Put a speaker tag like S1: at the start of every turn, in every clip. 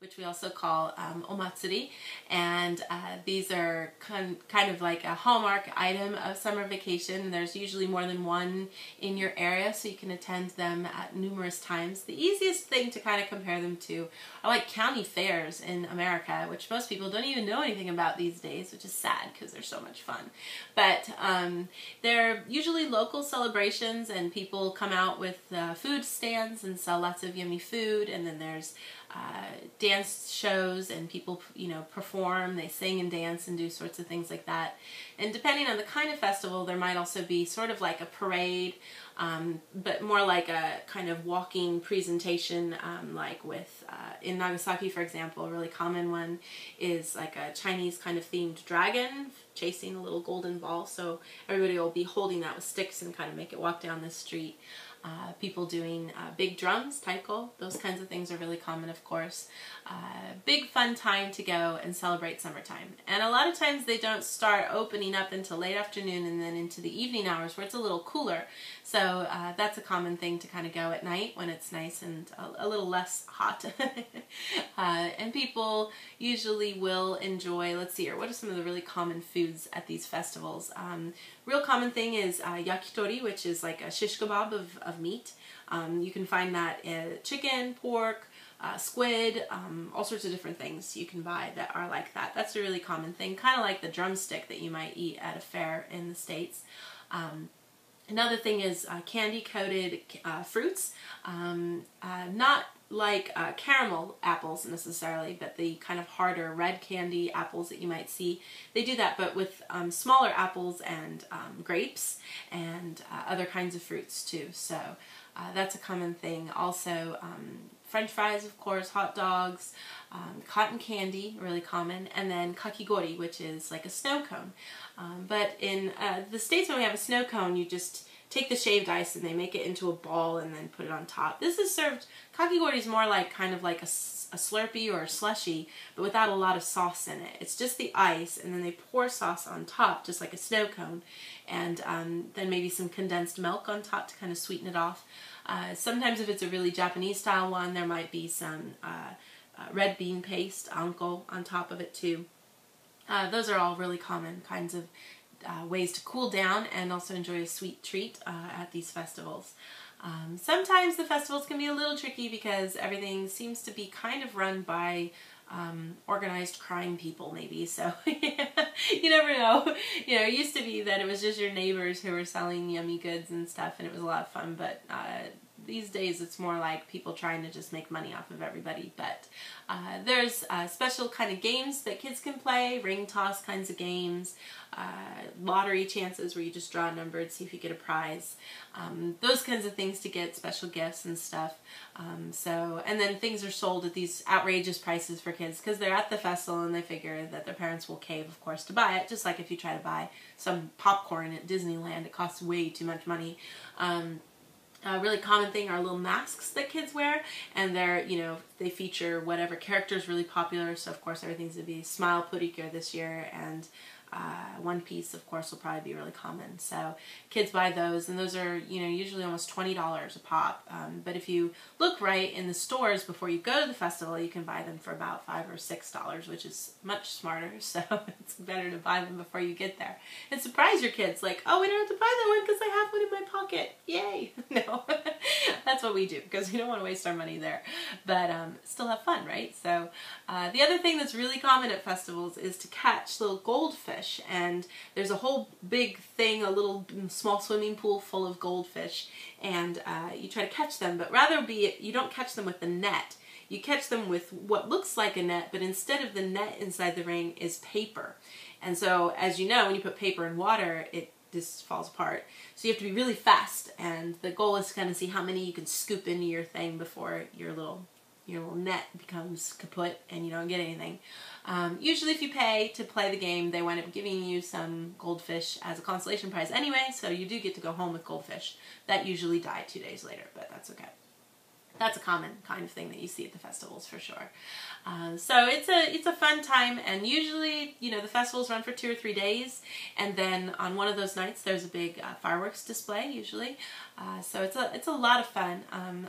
S1: which we also call omatsuri, and these are kind of like a hallmark item of summer vacation. There's usually more than one in your area, so you can attend them at numerous times. The easiest thing to kind of compare them to are like county fairs in America, which most people don't even know anything about these days, which is sad because they're so much fun. But they're usually local celebrations, and people come out with food stands and sell lots of yummy food, and then there's dance shows, and people, perform. They sing and dance and do sorts of things like that. And depending on the kind of festival, there might also be sort of like a parade, but more like a kind of walking presentation, like with, in Nagasaki, for example, a really common one is like a Chinese kind of themed dragon chasing a little golden ball. So everybody will be holding that with sticks and kind of make it walk down the street. People doing big drums, taiko, those kinds of things are really common, of course. Big fun time to go and celebrate summertime. And a lot of times they don't start opening up until late afternoon and then into the evening hours where it's a little cooler. So that's a common thing to kind of go at night when it's nice and a little less hot. And people usually will enjoy, let's see here, what are some of the really common foods at these festivals? Real common thing is yakitori, which is like a shish kebab of meat. You can find that in chicken, pork, squid, all sorts of different things you can buy that are like that. That's a really common thing, kind of like the drumstick that you might eat at a fair in the States. Another thing is candy-coated fruits, not like caramel apples necessarily, but the kind of harder red candy apples that you might see. They do that, but with smaller apples and grapes and other kinds of fruits too. So that's a common thing. Also, French fries, of course, hot dogs, cotton candy, really common, and then kakigori, which is like a snow cone. But in the States, when we have a snow cone, you just take the shaved ice and they make it into a ball and then put it on top. This is served, kakigori is more like kind of like a Slurpee or a slushy, but without a lot of sauce in it. It's just the ice, and then they pour sauce on top, just like a snow cone, and then maybe some condensed milk on top to kind of sweeten it off. Sometimes if it's a really Japanese style one, there might be some red bean paste, anko, on top of it too. Those are all really common kinds of ways to cool down and also enjoy a sweet treat at these festivals. Sometimes the festivals can be a little tricky because everything seems to be kind of run by organized crime people, maybe. So you never know. It used to be that it was just your neighbors who were selling yummy goods and stuff, and it was a lot of fun. But these days it's more like people trying to just make money off of everybody. But there's special kind of games that kids can play, ring toss kinds of games, lottery chances where you just draw a number and see if you get a prize. Those kinds of things to get special gifts and stuff. And then things are sold at these outrageous prices for kids because they're at the festival and they figure that their parents will cave, of course, to buy it. Just like if you try to buy some popcorn at Disneyland, it costs way too much money. A really common thing are little masks that kids wear, and they're, they feature whatever character is really popular. So of course everything's going to be Smile Purikyo this year, and One Piece, of course, will probably be really common. So kids buy those, and those are, usually almost $20 a pop. But if you look right in the stores before you go to the festival, you can buy them for about $5 or $6, which is much smarter. So it's better to buy them before you get there. And surprise your kids, like, oh, we don't have to buy that one because I have one in my pocket. Yay! No, that's what we do because we don't want to waste our money there. But still have fun, right? So the other thing that's really common at festivals is to catch little goldfish. And there's a whole big thing, a little small swimming pool full of goldfish, and you try to catch them, but you don't catch them with the net. You catch them with what looks like a net, but instead of the net inside the ring is paper. And so, as you know, when you put paper in water, it just falls apart. So you have to be really fast, and the goal is to kind of see how many you can scoop into your thing before your little net becomes kaput and you don't get anything. Usually if you pay to play the game, they wind up giving you some goldfish as a consolation prize anyway, so you do get to go home with goldfish. That usually die 2 days later, but that's okay. That's a common kind of thing that you see at the festivals for sure. So it's a fun time, and usually, you know, the festivals run for 2 or 3 days, and then on one of those nights there's a big fireworks display usually. So it's a lot of fun.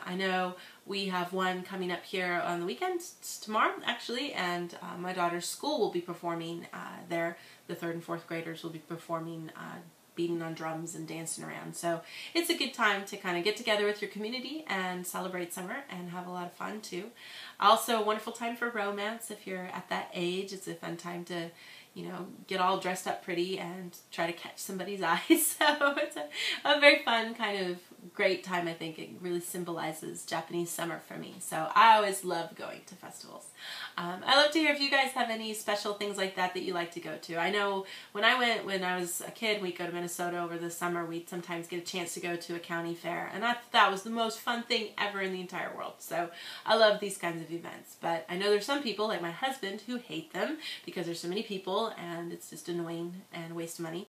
S1: I know we have one coming up here on the weekend, tomorrow actually, and my daughter's school will be performing there. The 3rd and 4th graders will be performing beating on drums and dancing around. So it's a good time to kind of get together with your community and celebrate summer and have a lot of fun too. Also a wonderful time for romance if you're at that age. It's a fun time to, you know, get all dressed up pretty and try to catch somebody's eyes. So it's a very fun kind of great time. I think it really symbolizes Japanese summer for me. So I always love going to festivals. I love to hear if you guys have any special things like that that you like to go to. I know when I went when I was a kid, we'd go to Minnesota over the summer. We'd sometimes get a chance to go to a county fair, and I thought that was the most fun thing ever in the entire world. So I love these kinds of events. But I know there's some people, like my husband, who hate them because there's so many people and it's just annoying and a waste of money.